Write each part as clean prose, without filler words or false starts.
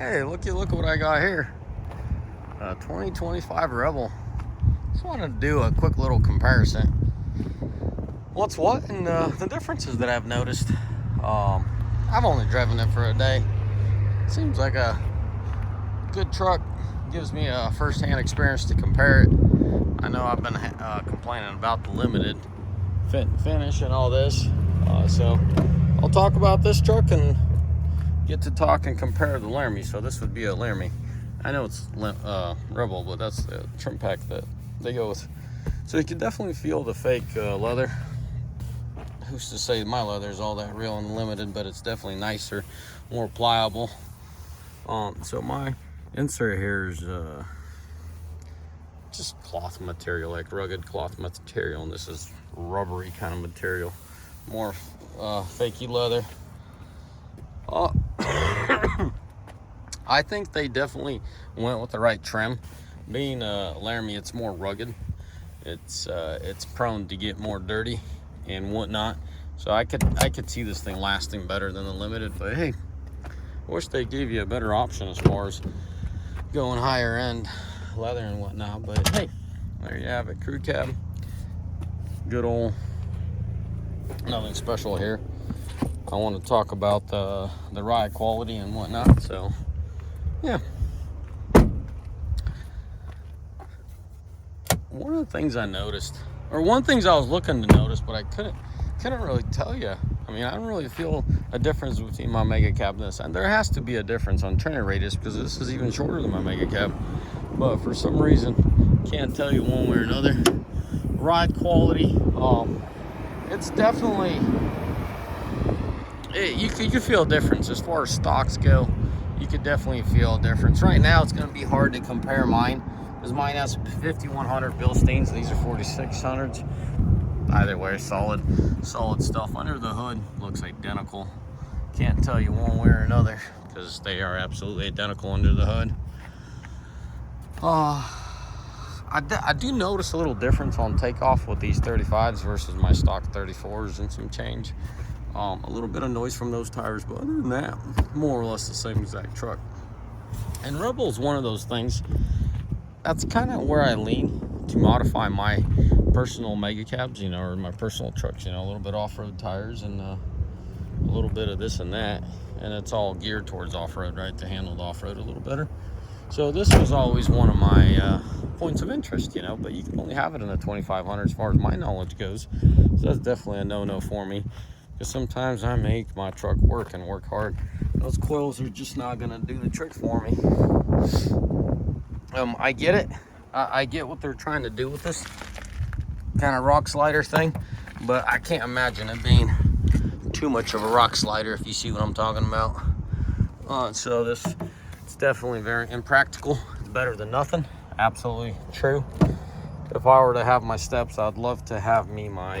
Hey, look at what I got here. 2025 Rebel. Just wanted to do a quick little comparison. What's what and the differences that I've noticed. I've only driven it for a day. Seems like a good truck. Gives me a first-hand experience to compare it. I know I've been complaining about the limited fit and finish and all this. So I'll talk about this truck and get to talk and compare the Laramie. So this would be a Laramie. I know it's Rebel, but that's the trim pack that they go with. So you can definitely feel the fake leather. Who's to say my leather is all that real and limited, but it's definitely nicer, more pliable. So my insert here is just cloth material, like rugged cloth material, and this is rubbery kind of material, more fakey leather. I think they definitely went with the right trim. Being Laramie, it's more rugged. It's prone to get more dirty and whatnot. So I could see this thing lasting better than the limited. But hey, I wish they gave you a better option as far as going higher end leather and whatnot. But hey, there you have it. Crew cab, good old, nothing special here. I want to talk about the ride quality and whatnot. So yeah, one of the things I noticed, or one thing I was looking to notice, but I couldn't really tell you. I mean, I don't really feel a difference between my mega cab and this, and there has to be a difference on turning radius because this is even shorter than my mega cab. But for some reason, can't tell you one way or another. Ride quality, it's definitely. You could feel a difference as far as stocks go. You could definitely feel a difference. Right now, it's going to be hard to compare mine, because mine has 5100 Bilsteins. These are 4600s. Either way, solid stuff. Under the hood, looks identical. Can't tell you one way or another, because they are absolutely identical under the hood. I do notice a little difference on takeoff with these 35s versus my stock 34s and some change. A little bit of noise from those tires, but other than that, more or less the same exact truck. And Rebel's one of those things, that's kind of where I lean to modify my personal mega cabs, or my personal trucks, a little bit off-road tires and a little bit of this and that. And it's all geared towards off-road, right, to handle the off-road a little better. So this was always one of my points of interest, but you can only have it in a 2500 as far as my knowledge goes. So that's definitely a no-no for me. Because sometimes I make my truck work and work hard. Those coils are just not going to do the trick for me. I get it. I get what they're trying to do with this kind of rock slider thing. But I can't imagine it being too much of a rock slider, if you see what I'm talking about. So it's definitely very impractical. It's better than nothing. Absolutely true. If I were to have my steps, I'd love to have me my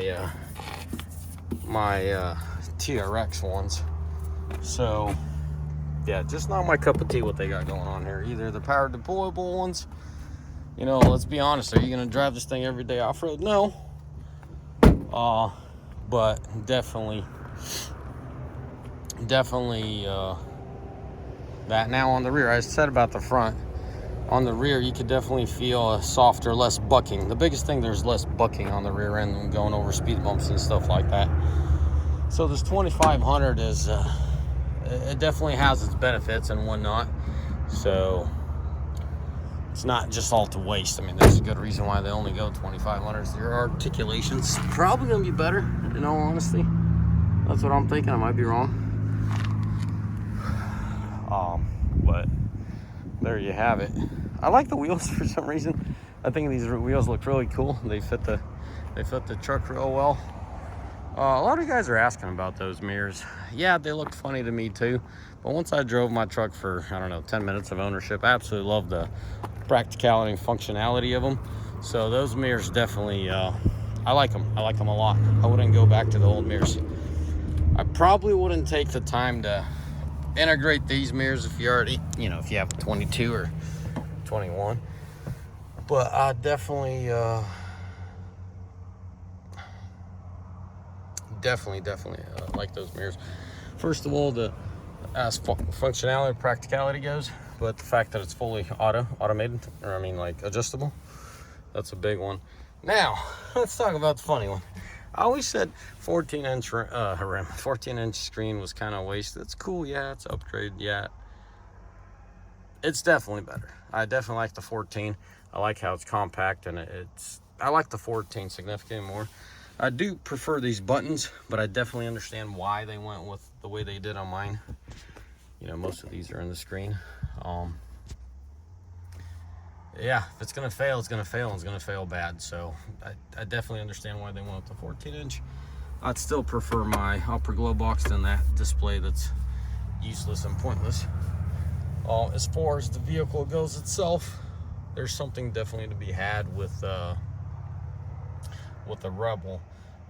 TRX ones. So yeah, just not my cup of tea what they got going on here. Either the power deployable ones, let's be honest, are you gonna drive this thing every day off-road? No. But definitely that. Now on the rear, I said about the front, on the rear you could definitely feel a softer, less bucking. The biggest thing, there's less bucking on the rear end when going over speed bumps and stuff like that. So this 2500 is it definitely has its benefits and whatnot. So it's not just all to waste. I mean, there's a good reason why they only go 2500s. Your articulation's probably gonna be better, in all honesty. That's what I'm thinking. I might be wrong. But there you have it. I like the wheels for some reason. I think these wheels look really cool. They fit the truck real well. A lot of you guys are asking about those mirrors. Yeah, they looked funny to me too. But once I drove my truck for, 10 minutes of ownership, I absolutely love the practicality and functionality of them. So those mirrors definitely, I like them. I like them a lot. I wouldn't go back to the old mirrors. I probably wouldn't take the time to integrate these mirrors if you already, if you have a 22 or 21. But I definitely like those mirrors. First of all, the as functionality, practicality goes, but the fact that it's fully automated, or I mean like adjustable, that's a big one. Now, let's talk about the funny one. I always said 14-inch 14-inch screen was kind of wasted. It's cool, yeah, it's upgraded, yeah. It's definitely better. I definitely like the 14. I like how it's compact, and I like the 14 significantly more. I do prefer these buttons, but I definitely understand why they went with the way they did on mine. You know, most of these are in the screen. Yeah, if it's gonna fail, it's gonna fail, and it's gonna fail bad. So I definitely understand why they went with the 14-inch. I'd still prefer my upper glow box than that display that's useless and pointless. As far as the vehicle goes itself, there's something definitely to be had with the Rebel.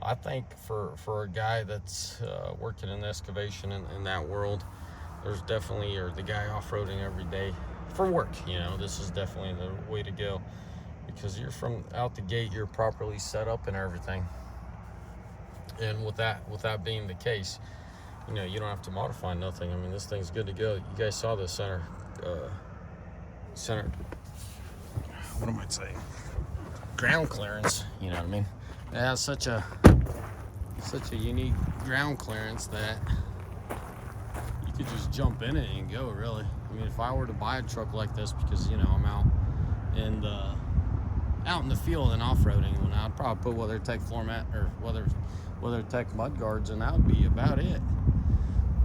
I think for a guy that's working in excavation in that world, there's definitely, or the guy off-roading every day for work, you know, this is definitely the way to go, because you're from out the gate, you're properly set up and everything. And with that being the case, you know, you don't have to modify nothing. I mean, this thing's good to go. You guys saw the center, what am I saying? Ground clearance, you know what I mean? It has such a unique ground clearance that you could just jump in it and go, really. I mean, if I were to buy a truck like this, because, you know, I'm out in the field and off-roading, and I'd probably put WeatherTech floor mat or WeatherTech mud guards, and that would be about it.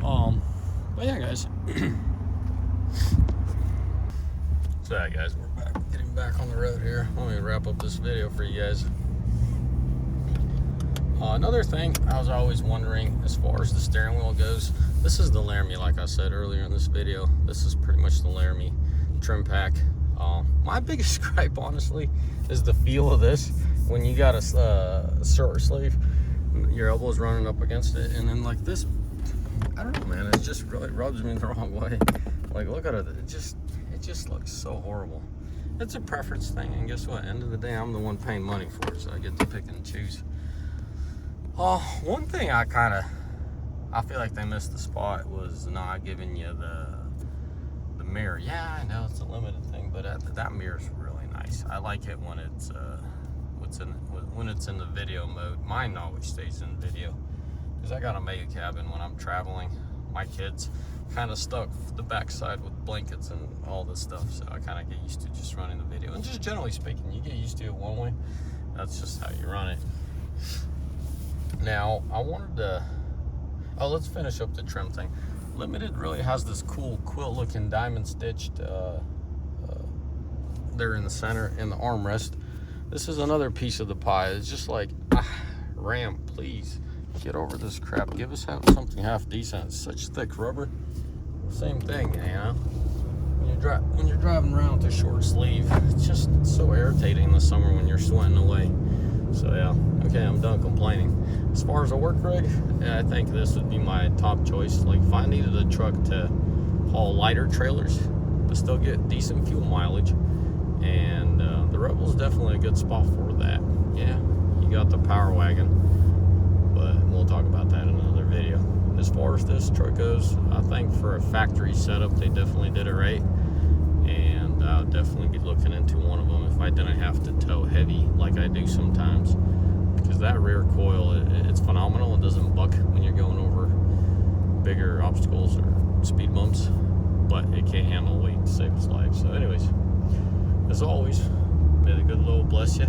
But yeah, guys. So yeah, guys, we're getting back on the road here. Let me wrap up this video for you guys. Another thing I was always wondering, as far as the steering wheel goes, this is the Laramie, like I said earlier in this video. This is pretty much the Laramie trim pack. My biggest gripe, honestly, is the feel of this. When you got a short sleeve, your elbow's running up against it, and then like this, I don't know, man, it just really rubs me the wrong way. Like, look at it, it just looks so horrible. It's a preference thing, and guess what? End of the day, I'm the one paying money for it, so I get to pick and choose. One thing I feel like they missed the spot was not giving you the mirror. Yeah, I know it's a limited thing, but that mirror's really nice. I like it when it's when it's in the video mode. Mine always stays in video, because I got a mega cabin when I'm traveling. My kids kind of stuck the backside with blankets and all this stuff, so I kind of get used to just running the video. And just generally speaking, you get used to it one way. That's just how you run it. Now, I wanted to, let's finish up the trim thing. Limited really has this cool quilt-looking diamond stitched there in the center in the armrest. This is another piece of the pie. It's just like, Ram, please get over this crap. Give us something half decent. It's such thick rubber. Same thing, you know. When you're driving around with a short sleeve, it's just so irritating in the summer when you're sweating away. So yeah, okay, I'm done complaining. As far as a work rig, I think this would be my top choice. Like, if I needed a truck to haul lighter trailers but still get decent fuel mileage, and the Rebel's definitely a good spot for that. Yeah, you got the power wagon, but we'll talk about that in another video. As far as this truck goes, I think for a factory setup, they definitely did it right, and I would definitely be looking into one of them if I didn't have to tow heavy like I do sometimes, because that rear coil, it's phenomenal. It doesn't buck when you're going over bigger obstacles or speed bumps, but it can't handle weight to save its life. So anyways, as always, may the good Lord bless you.